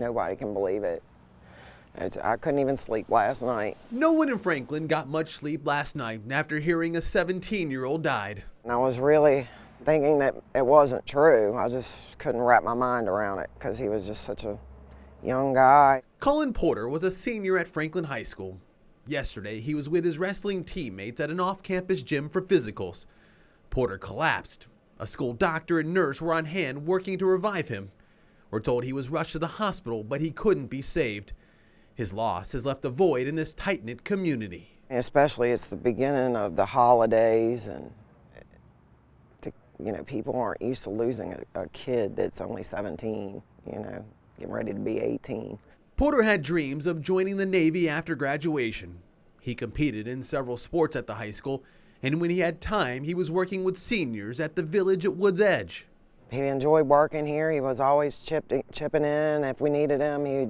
nobody can believe it. I couldn't even sleep last night. No one in Franklin got much sleep last night after hearing a 17-year-old died. And I was really thinking that it wasn't true. I just couldn't wrap my mind around it because he was just such a young guy. Cullen Porter was a senior at Franklin High School. Yesterday, he was with his wrestling teammates at an off-campus gym for physicals. Porter collapsed. A school doctor and nurse were on hand working to revive him. We're told he was rushed to the hospital, but he couldn't be saved. His loss has left a void in this tight-knit community. And especially it's the beginning of the holidays, and people aren't used to losing a kid that's only 17, getting ready to be 18. Porter had dreams of joining the Navy after graduation. He competed in several sports at the high school, and when he had time, he was working with seniors at the village at Woods Edge. He enjoyed working here. He was always chipping in. If we needed him, he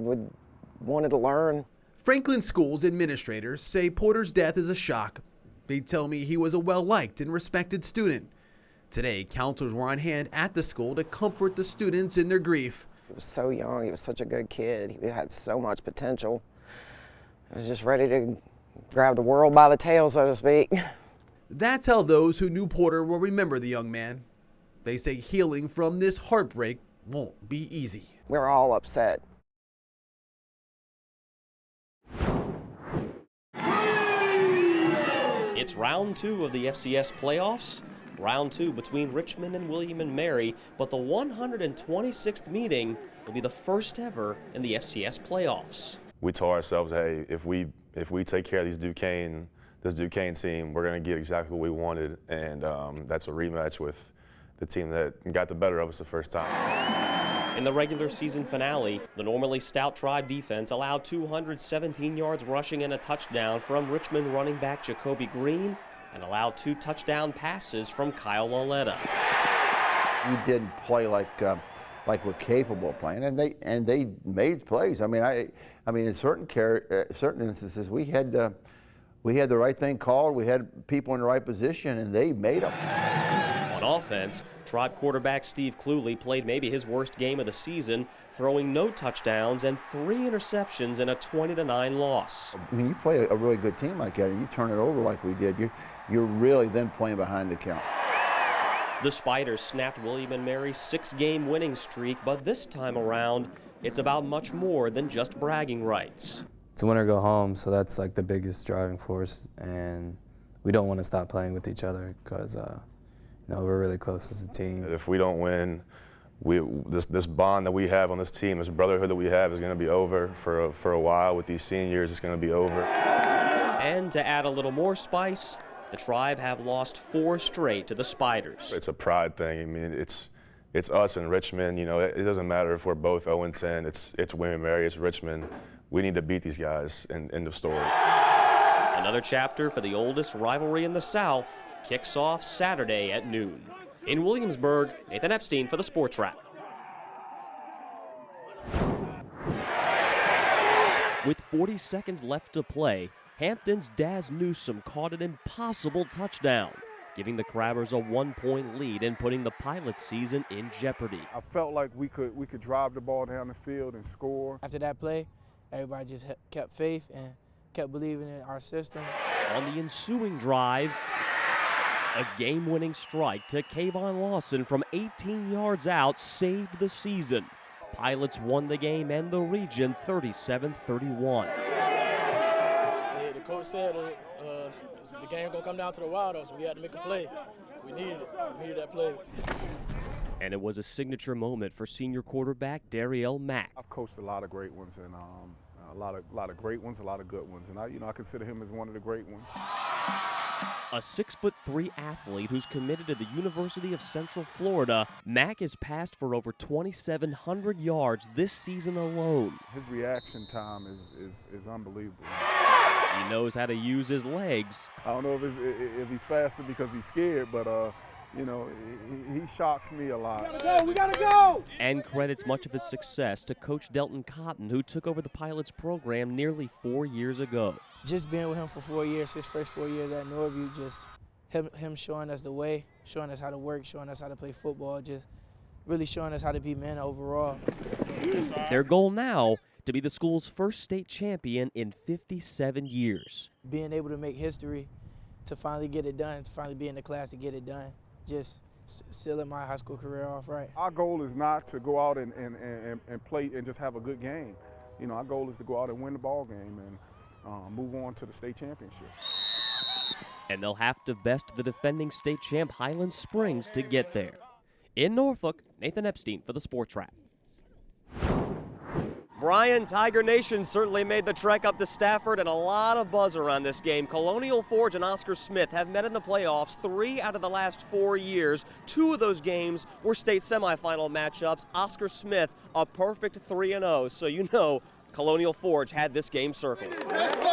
wanted to learn. Franklin School's administrators say Porter's death is a shock. They tell me he was a well-liked and respected student. Today, counselors were on hand at the school to comfort the students in their grief. He was so young. He was such a good kid. He had so much potential. He was just ready to grab the world by the tail, so to speak. That's how those who knew Porter will remember the young man. They say healing from this heartbreak won't be easy. We're all upset. It's round 2 of the FCS playoffs. Round 2 between Richmond and William and Mary, but the 126th meeting will be the first ever in the FCS playoffs. We told ourselves, hey, if we take care of this Duquesne team, we're going to get exactly what we wanted, and that's a rematch with the team that got the better of us the first time. In the regular season finale, the normally stout Tribe defense allowed 217 yards rushing and a touchdown from Richmond running back Jacoby Green, and allowed 2 touchdown passes from Kyle Laletta. We didn't play like we're capable of playing, and they made plays. I mean, in certain instances, we had the right thing called. We had people in the right position, and they made them. On offense, Tribe quarterback Steve Cluley played maybe his worst game of the season, throwing no touchdowns and 3 interceptions in a 20-9 loss. When you play a really good team like that and you turn it over like we did, you're really then playing behind the count. The Spiders snapped William and Mary's 6-game winning streak, but this time around, it's about much more than just bragging rights. It's win or go home, so that's like the biggest driving force, and we don't want to stop playing with each other because we're really close as a team. If we don't win, this bond that we have on this team, this brotherhood that we have, is going to be over for a while. With these seniors, it's going to be over. And to add a little more spice, the Tribe have lost 4 straight to the Spiders. It's a pride thing. I mean, it's us and Richmond. It doesn't matter if we're both 0-10. It's William & Mary, it's Richmond. We need to beat these guys. End of story. Another chapter for the oldest rivalry in the South kicks off Saturday at noon. In Williamsburg, Nathan Epstein for the Sports Wrap. With 40 seconds left to play, Hampton's Daz Newsome caught an impossible touchdown, giving the Crabbers a 1-point lead and putting the Pilots' season in jeopardy. I felt like we could drive the ball down the field and score. After that play, everybody just kept faith and kept believing in our system. On the ensuing drive, a game-winning strike to Kayvon Lawson from 18 yards out saved the season. Pilots won the game and the region 37-31. The coach said the game gonna come down to the wire, though, so we had to make a play. We needed it. We needed that play. And it was a signature moment for senior quarterback Dariel Mack. I've coached a lot of great ones, and a lot of great ones, a lot of good ones, and I consider him as one of the great ones. A 6'3" athlete who's committed to the University of Central Florida, Mack has passed for over 2,700 yards this season alone. His reaction time is unbelievable. He knows how to use his legs. I don't know if he's faster because he's scared, but he shocks me a lot. We gotta go! And credits much of his success to Coach Delton Cotton, who took over the Pilots program nearly 4 years ago. Just being with him for 4 years, his first 4 years at Norview, just him showing us the way, showing us how to work, showing us how to play football, just really showing us how to be men overall. Their goal now to be the school's first state champion in 57 years. Being able to make history, to finally get it done, to finally be in the class to get it done, just sealing my high school career off right. Our goal is not to go out and play and just have a good game. You know, our goal is to go out and win the ball game and move on to the state championship. And they'll have to best the defending state champ Highland Springs to get there. In Norfolk, Nathan Epstein for the Sports Wrap. Brian, Tiger Nation certainly made the trek up to Stafford, and a lot of buzz around this game. Colonial Forge and Oscar Smith have met in the playoffs 3 out of the last 4 years. 2 of those games were state semifinal matchups. Oscar Smith, a perfect 3-0, so you know Colonial Forge had this game circled. Yes, sir.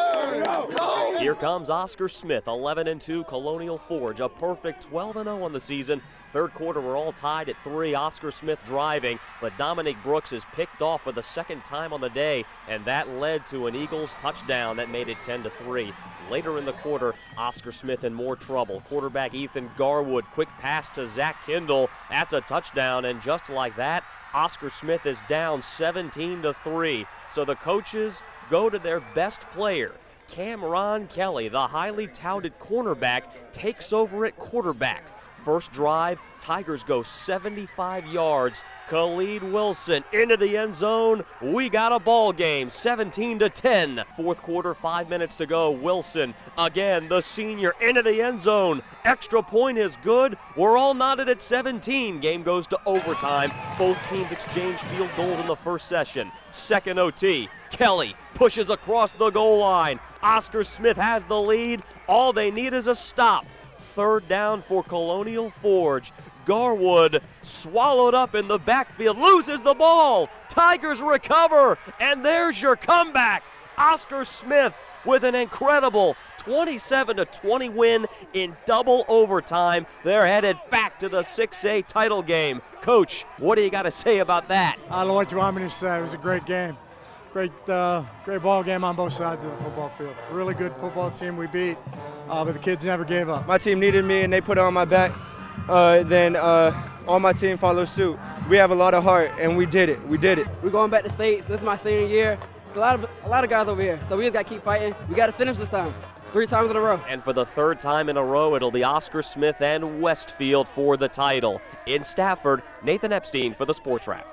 Here comes Oscar Smith, 11-2, Colonial Forge, a perfect 12-0 on the season. Third quarter, we're all tied at 3. Oscar Smith driving, but Dominic Brooks is picked off for the second time on the day, and that led to an Eagles touchdown that made it 10-3. Later in the quarter, Oscar Smith in more trouble. Quarterback Ethan Garwood, quick pass to Zach Kindle. That's a touchdown, and just like that, Oscar Smith is down 17-3. So the coaches go to their best player. Cameron Kelly, the highly touted cornerback, takes over at quarterback. First drive, Tigers go 75 yards. Khalid Wilson into the end zone. We got a ball game, 17-10. Fourth quarter, 5 minutes to go. Wilson, again, the senior, into the end zone. Extra point is good. We're all knotted at 17. Game goes to overtime. Both teams exchange field goals in the first session. Second OT, Kelly pushes across the goal line. Oscar Smith has the lead. All they need is a stop. Third down for Colonial Forge. Garwood swallowed up in the backfield, loses the ball. Tigers recover, and there's your comeback. Oscar Smith with an incredible 27-20 win in double overtime. They're headed back to the 6A title game. Coach, what do you got to say about that? I don't know what you want me to say. It was a great game. Great ball game on both sides of the football field. Really good football team we beat, but the kids never gave up. My team needed me and they put it on my back. Then all my team followed suit. We have a lot of heart and we did it. We did it. We're going back to states. This is my senior year. There's a lot of guys over here, so we just got to keep fighting. We got to finish this time. 3 times in a row. And for the third time in a row, it'll be Oscar Smith and Westfield for the title. In Stafford, Nathan Epstein for the Sports Wrap.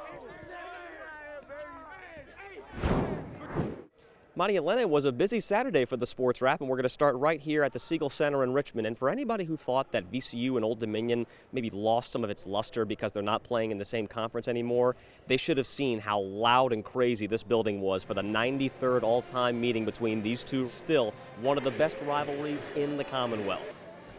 Monty Elena, it was a busy Saturday for the Sports Wrap, and we're going to start right here at the Siegel Center in Richmond. And for anybody who thought that VCU and Old Dominion maybe lost some of its luster because they're not playing in the same conference anymore, they should have seen how loud and crazy this building was for the 93rd all-time meeting between these two. Still one of the best rivalries in the Commonwealth.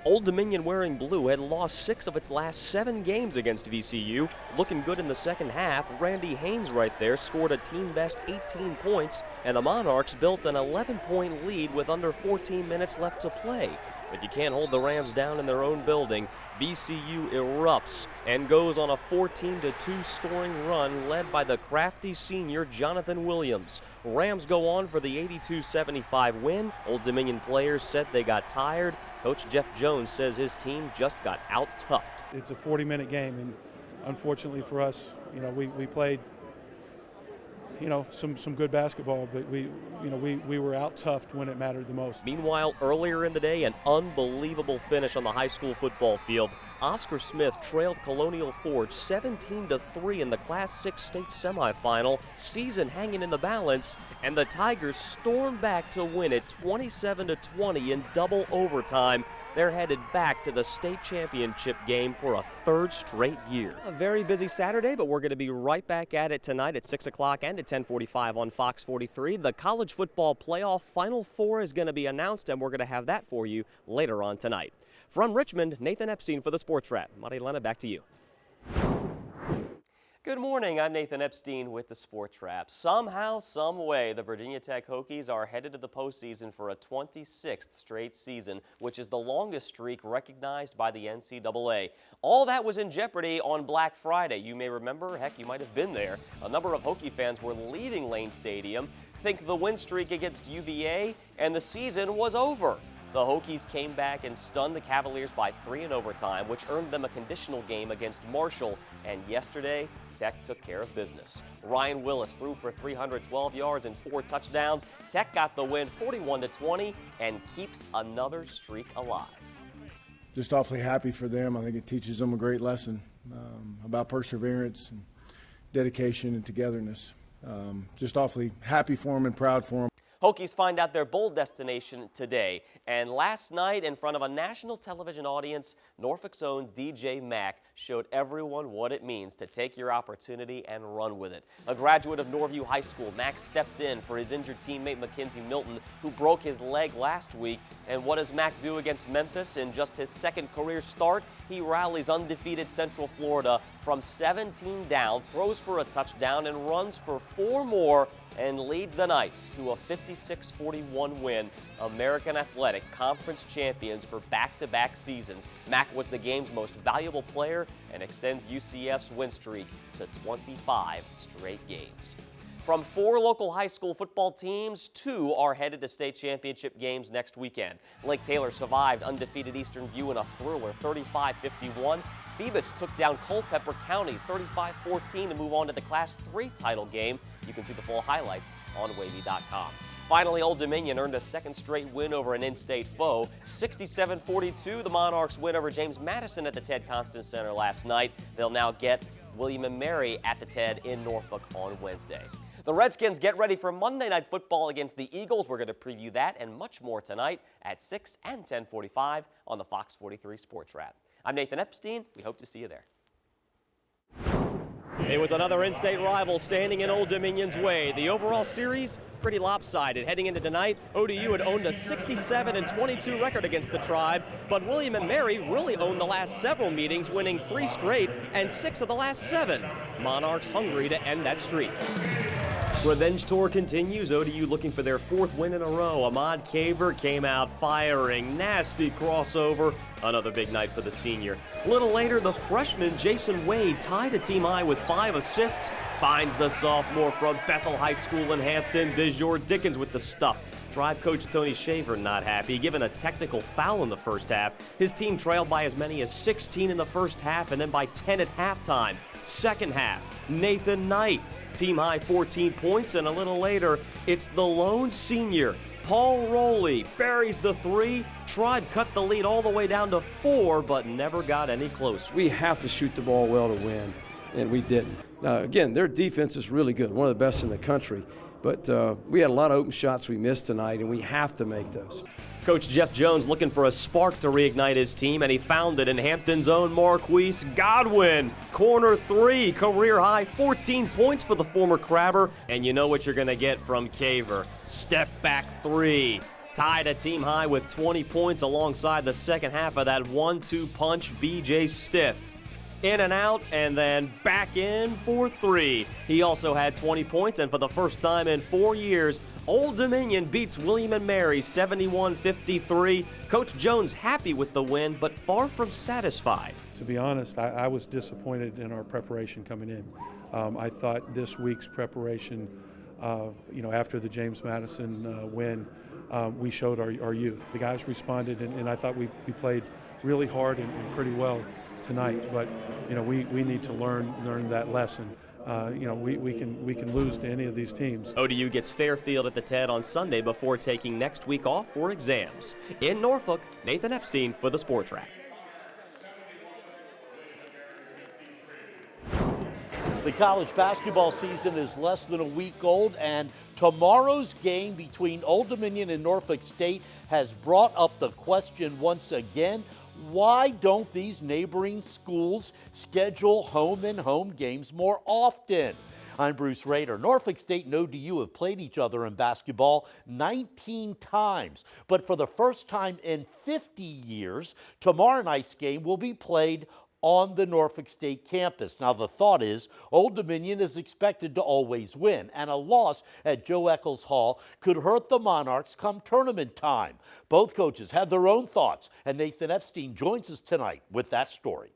Old Dominion, wearing blue, had lost 6 of its last 7 games against VCU. Looking good in the second half. Randy Haynes right there scored a team-best 18 points, and the Monarchs built an 11-point lead with under 14 minutes left to play. But you can't hold the Rams down in their own building. VCU erupts and goes on a 14-2 scoring run led by the crafty senior Jonathan Williams. Rams go on for the 82-75 win. Old Dominion players said they got tired. Coach Jeff Jones says his team just got out-toughed. It's a 40-minute game, and unfortunately for us, we played, some good basketball, but we were out-toughed when it mattered the most. Meanwhile, earlier in the day, an unbelievable finish on the high school football field. Oscar Smith trailed Colonial Forge 17-3 in the Class 6 state semifinal. Season hanging in the balance, and the Tigers stormed back to win it 27-20 in double overtime. They're headed back to the state championship game for a 3rd straight year. A very busy Saturday, but we're going to be right back at it tonight at 6 o'clock and at 10:45 on Fox 43. The college football playoff Final Four is going to be announced, and we're going to have that for you later on tonight. From Richmond, Nathan Epstein for the Sports Wrap. Monty Elena, back to you. Good morning, I'm Nathan Epstein with the Sports Wrap. Somehow, some way, the Virginia Tech Hokies are headed to the postseason for a 26th straight season, which is the longest streak recognized by the NCAA. All that was in jeopardy on Black Friday. You may remember, heck, you might have been there. A number of Hokie fans were leaving Lane Stadium, think the win streak against UVA, and the season was over. The Hokies came back and stunned the Cavaliers by 3 in overtime, which earned them a conditional game against Marshall. And yesterday, Tech took care of business. Ryan Willis threw for 312 yards and 4 touchdowns. Tech got the win 41-20 and keeps another streak alive. Just awfully happy for them. I think it teaches them a great lesson about perseverance and dedication and togetherness. Just awfully happy for them and proud for them. Hokies find out their bowl destination today. And last night, in front of a national television audience, Norfolk's own DJ Mack showed everyone what it means to take your opportunity and run with it. A graduate of Norview High School, Mack stepped in for his injured teammate Mackenzie Milton, who broke his leg last week. And what does Mack do against Memphis in just his second career start? He rallies undefeated Central Florida from 17 down, throws for a touchdown, and runs for 4 more, and leads the Knights to a 56-41 win. American Athletic Conference champions for back-to-back seasons. Mack was the game's most valuable player and extends UCF's win streak to 25 straight games. From 4 local high school football teams, 2 are headed to state championship games next weekend. Lake Taylor survived undefeated Eastern View in a thriller 35-51. Phoebus took down Culpeper County 35-14 to move on to the Class 3 title game. You can see the full highlights on WAVY.com. Finally, Old Dominion earned a second straight win over an in-state foe. 67-42, the Monarchs win over James Madison at the Ted Constance Center last night. They'll now get William & Mary at the Ted in Norfolk on Wednesday. The Redskins get ready for Monday Night Football against the Eagles. We're going to preview that and much more tonight at 6 and 10:45 on the Fox 43 Sports Wrap. I'm Nathan Epstein. We hope to see you there. It was another in-state rival standing in Old Dominion's way. The overall series, pretty lopsided. Heading into tonight, ODU had owned a 67-22 record against the Tribe, but William & Mary really owned the last several meetings, winning 3 straight and 6 of the last 7. Monarchs hungry to end that streak. Revenge tour continues. ODU looking for their 4th win in a row. Ahmad Kaver came out firing. Nasty crossover. Another big night for the senior. A little later, the freshman Jason Wade tied a team high with 5 assists. Finds the sophomore from Bethel High School in Hampton, DeJour Dickens with the stuff. Tribe coach Tony Shaver not happy, given a technical foul in the first half. His team trailed by as many as 16 in the first half and then by 10 at halftime. Second half, Nathan Knight. Team high 14 points, and a little later, it's the lone senior, Paul Rowley, buries the 3. Tribe cut the lead all the way down to 4, but never got any closer. We have to shoot the ball well to win, and we didn't. Now, again, their defense is really good, one of the best in the country, but we had a lot of open shots we missed tonight, and we have to make those. Coach Jeff Jones looking for a spark to reignite his team, and he found it in Hampton's own Marquise Godwin. Corner 3, career high, 14 points for the former Crabber. And you know what you're going to get from Kaver. Step back 3. Tied a team high with 20 points alongside the second half of that 1-2 punch, BJ Stiff. In and out, and then back in for 3. He also had 20 points, and for the first time in 4 years, Old Dominion beats William & Mary 71-53. Coach Jones happy with the win, but far from satisfied. To be honest, I was disappointed in our preparation coming in. I thought this week's preparation, after the James Madison win, we showed our youth. The guys responded, and I thought we played really hard and pretty well tonight. But we need to learn that lesson. We can lose to any of these teams. ODU gets Fairfield at the TED on Sunday before taking next week off for exams. In Norfolk, Nathan Epstein for the Sports Wrap. The college basketball season is less than a week old, and tomorrow's game between Old Dominion and Norfolk State has brought up the question once again: why don't these neighboring schools schedule home games more often? I'm Bruce Rader. Norfolk State and ODU have played each other in basketball 19 times, but for the first time in 50 years, tomorrow night's game will be played on the Norfolk State campus. Now, the thought is Old Dominion is expected to always win, and a loss at Joe Eccles Hall could hurt the Monarchs come tournament time. Both coaches have their own thoughts, and Nathan Epstein joins us tonight with that story.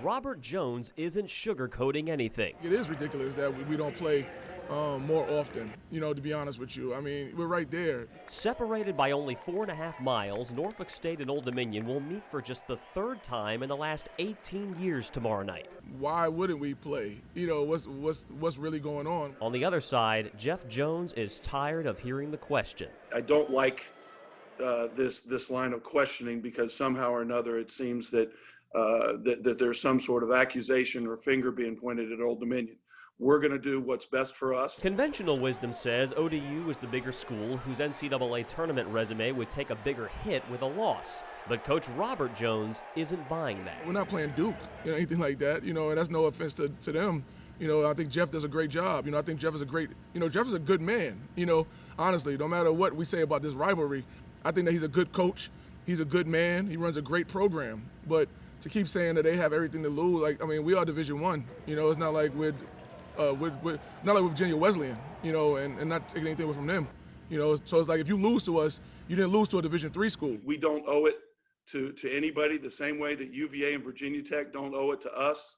Robert Jones isn't sugarcoating anything. It is ridiculous that we don't play more often, to be honest with you. I mean, we're right there. Separated by only 4.5 miles, Norfolk State and Old Dominion will meet for just the third time in the last 18 years tomorrow night. Why wouldn't we play? What's really going on? On the other side, Jeff Jones is tired of hearing the question. I don't like this line of questioning because somehow or another it seems that there's some sort of accusation or finger being pointed at Old Dominion. We're going to do what's best for us. Conventional wisdom says ODU is the bigger school whose NCAA tournament resume would take a bigger hit with a loss. But Coach Robert Jones isn't buying that. We're not playing Duke, anything like that, and that's no offense to them. I think Jeff does a great job. I think Jeff is Jeff is a good man. Honestly, no matter what we say about this rivalry, I think that he's a good coach. He's a good man. He runs a great program. But to keep saying that they have everything to lose, we are Division I. It's not like we're not like Virginia Wesleyan, and not taking anything away from them. So it's like if you lose to us, you didn't lose to a Division III school. We don't owe it to anybody the same way that UVA and Virginia Tech don't owe it to us.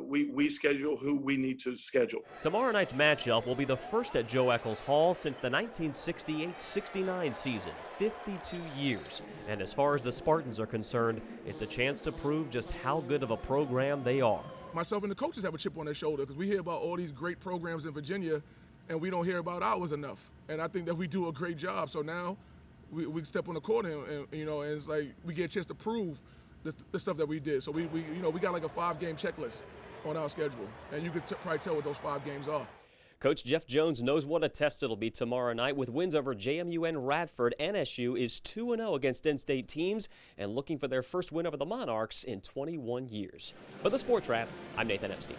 We schedule who we need to schedule. Tomorrow night's matchup will be the first at Joe Eccles Hall since the 1968-69 season, 52 years. And as far as the Spartans are concerned, it's a chance to prove just how good of a program they are. Myself and the coaches have a chip on their shoulder because we hear about all these great programs in Virginia and we don't hear about ours enough. And I think that we do a great job. So now we step on the court and it's like we get a chance to prove the stuff that we did. So we got like a 5-game checklist on our schedule, and you could probably tell what those 5 games are. Coach Jeff Jones knows what a test it'll be tomorrow night with wins over JMU and Radford. NSU is 2-0 against in-state teams and looking for their first win over the Monarchs in 21 years. For the Sports Wrap, I'm Nathan Epstein.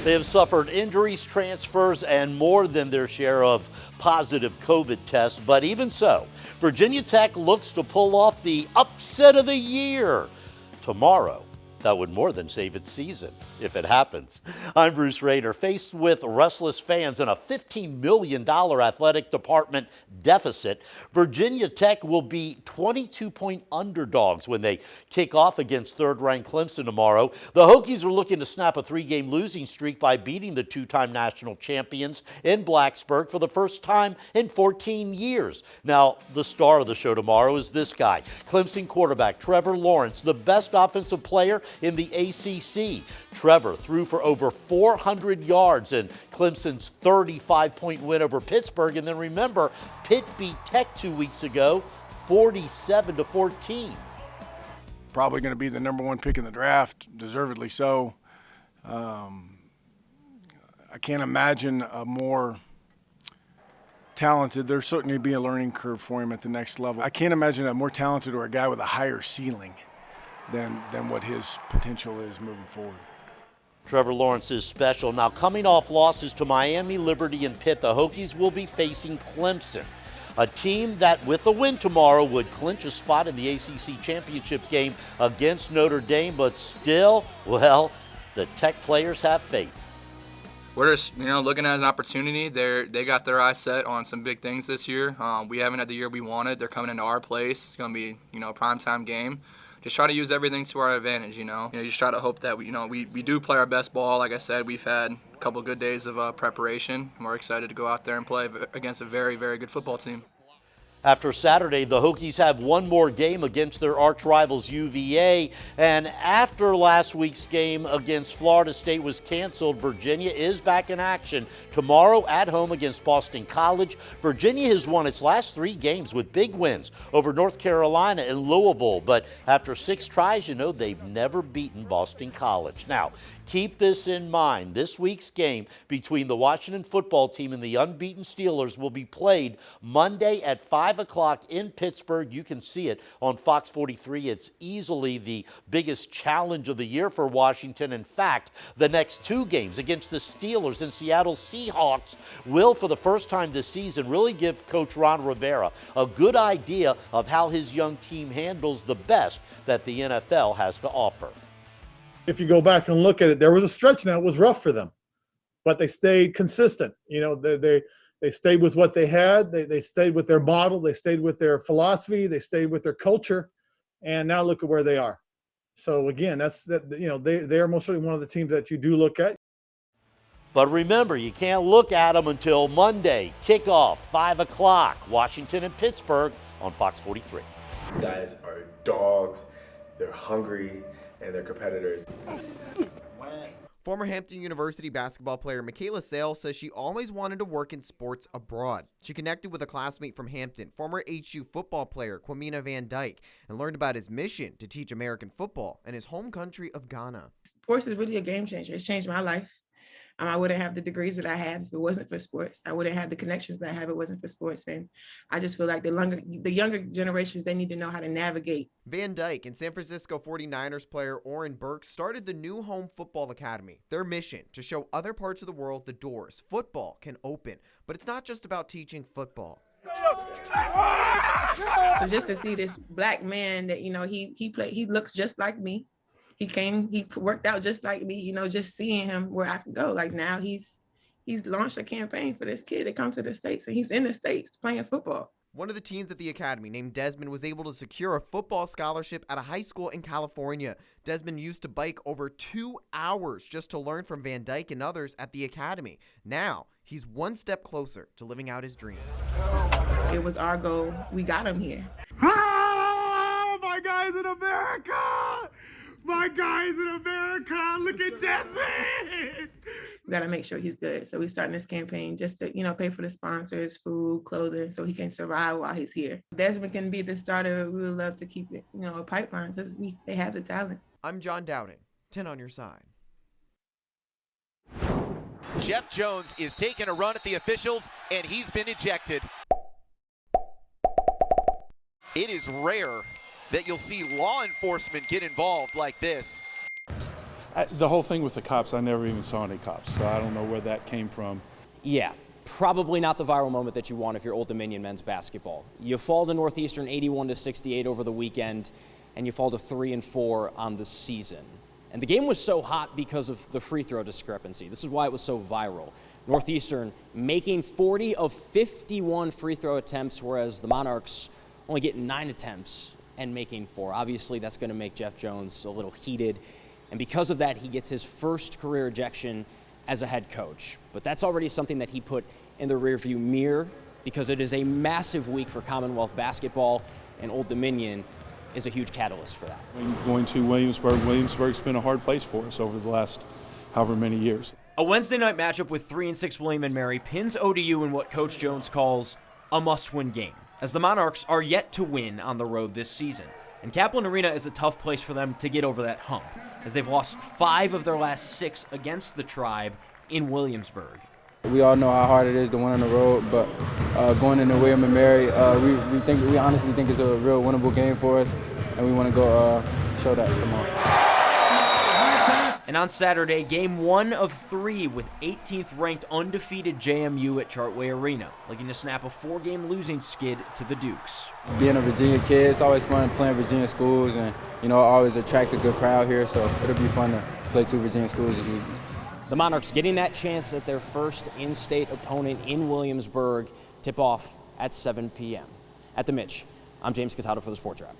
They have suffered injuries, transfers, and more than their share of positive COVID tests. But even so, Virginia Tech looks to pull off the upset of the year tomorrow. That would more than save its season if it happens. I'm Bruce Rayner. Faced with restless fans and a $15 million athletic department deficit, Virginia Tech will be 22-point underdogs when they kick off against third-ranked Clemson tomorrow. The Hokies are looking to snap a 3-game losing streak by beating the 2-time national champions in Blacksburg for the first time in 14 years. Now, the star of the show tomorrow is this guy, Clemson quarterback Trevor Lawrence, the best offensive player in the ACC. Trevor threw for over 400 yards in Clemson's 35-point win over Pittsburgh. And then remember, Pitt beat Tech 2 weeks ago, 47-14. Probably going to be the number 1 pick in the draft, deservedly so. I can't imagine a more talented, there's certainly be a learning curve for him at the next level. I can't imagine a more talented or a guy with a higher ceiling than what his potential is moving forward. Trevor Lawrence is special. Now, coming off losses to Miami, Liberty, and Pitt, the Hokies will be facing Clemson, a team that, with a win tomorrow, would clinch a spot in the ACC championship game against Notre Dame. But still, well, the Tech players have faith. We're just, looking at an opportunity. They got their eyes set on some big things this year. We haven't had the year we wanted. They're coming into our place. It's going to be, a primetime game. Just try to use everything to our advantage, you just try to hope that we do play our best ball. Like I said, we've had a couple good days of preparation, and we're excited to go out there and play against a very, very good football team. After Saturday, the Hokies have one more game against their arch rivals UVA. And after last week's game against Florida State was canceled, Virginia is back in action tomorrow at home against Boston College. Virginia has won its last 3 games with big wins over North Carolina and Louisville. But after 6 tries, they've never beaten Boston College. Now, keep this in mind. This week's game between the Washington football team and the unbeaten Steelers will be played Monday at 5 o'clock in Pittsburgh. You can see it on Fox 43. It's easily the biggest challenge of the year for Washington. In fact, the next 2 games against the Steelers and Seattle Seahawks will, for the first time this season, really give Coach Ron Rivera a good idea of how his young team handles the best that the NFL has to offer. If you go back and look at it, there was a stretch now. It was rough for them, but they stayed consistent. They They stayed with what they had. They stayed with their model. They stayed with their philosophy. They stayed with their culture. And now look at where they are. So again, they are most certainly one of the teams that you do look at. But remember, you can't look at them until Monday. Kickoff, 5 o'clock, Washington and Pittsburgh on Fox 43. These guys are dogs. They're hungry, and they're competitors. Former Hampton University basketball player Michaela Sale says she always wanted to work in sports abroad. She connected with a classmate from Hampton, former HU football player Kwamina Van Dyke, and learned about his mission to teach American football in his home country of Ghana. Sports is really a game changer. It's changed my life. I wouldn't have the degrees that I have if it wasn't for sports. I wouldn't have the connections that I have if it wasn't for sports. And I just feel like the younger generations, they need to know how to navigate. Van Dyke and San Francisco 49ers player Oren Burks started the New Home Football Academy. Their mission, to show other parts of the world the doors football can open. But it's not just about teaching football. So just to see this black man that, he looks just like me. He worked out just like me, just seeing him where I could go. Like now he's launched a campaign for this kid to come to the States, and he's in the States playing football. One of the teens at the academy, named Desmond, was able to secure a football scholarship at a high school in California. Desmond used to bike over 2 hours just to learn from Van Dyke and others at the academy. Now, he's one step closer to living out his dream. It was our goal. We got him here. Oh, my guy's in America! My guy's in America! Look at Desmond! We got to make sure he's good. So we're starting this campaign just to, pay for the sponsors, food, clothing, so he can survive while he's here. Desmond can be the starter. We would love to keep it, a pipeline, because they have the talent. I'm John Dowding, 10 on your side. Jeff Jones is taking a run at the officials, and he's been ejected. It is rare that you'll see law enforcement get involved like this. The whole thing with the cops, I never even saw any cops, so I don't know where that came from. Yeah, probably not the viral moment that you want if you're Old Dominion men's basketball. You fall to Northeastern 81-68 over the weekend, and you fall to 3-4 on the season. And the game was so hot because of the free throw discrepancy. This is why it was so viral. Northeastern making 40 of 51 free throw attempts, whereas the Monarchs only getting 9 attempts and making 4. Obviously, that's going to make Jeff Jones a little heated. And because of that, he gets his first career ejection as a head coach. But that's already something that he put in the rearview mirror, because it is a massive week for Commonwealth basketball, and Old Dominion is a huge catalyst for that. Going to Williamsburg's been a hard place for us over the last however many years. A Wednesday night matchup with 3-6 William & Mary pins ODU in what Coach Jones calls a must-win game, as the Monarchs are yet to win on the road this season. And Kaplan Arena is a tough place for them to get over that hump, as they've lost 5 of their last 6 against the Tribe in Williamsburg. We all know how hard it is to win on the road, but going into William & Mary, we honestly think it's a real winnable game for us, and we want to go show that tomorrow. And on Saturday, game 1 of 3 with 18th ranked undefeated JMU at Chartway Arena, looking to snap a 4-game losing skid to the Dukes. Being a Virginia kid, it's always fun playing Virginia schools, and it always attracts a good crowd here, so it'll be fun to play 2 Virginia schools this week. The Monarchs getting that chance at their first in-state opponent in Williamsburg. Tip-off at 7 p.m. At the Mitch, I'm James Cataldo for the Sports Wrap.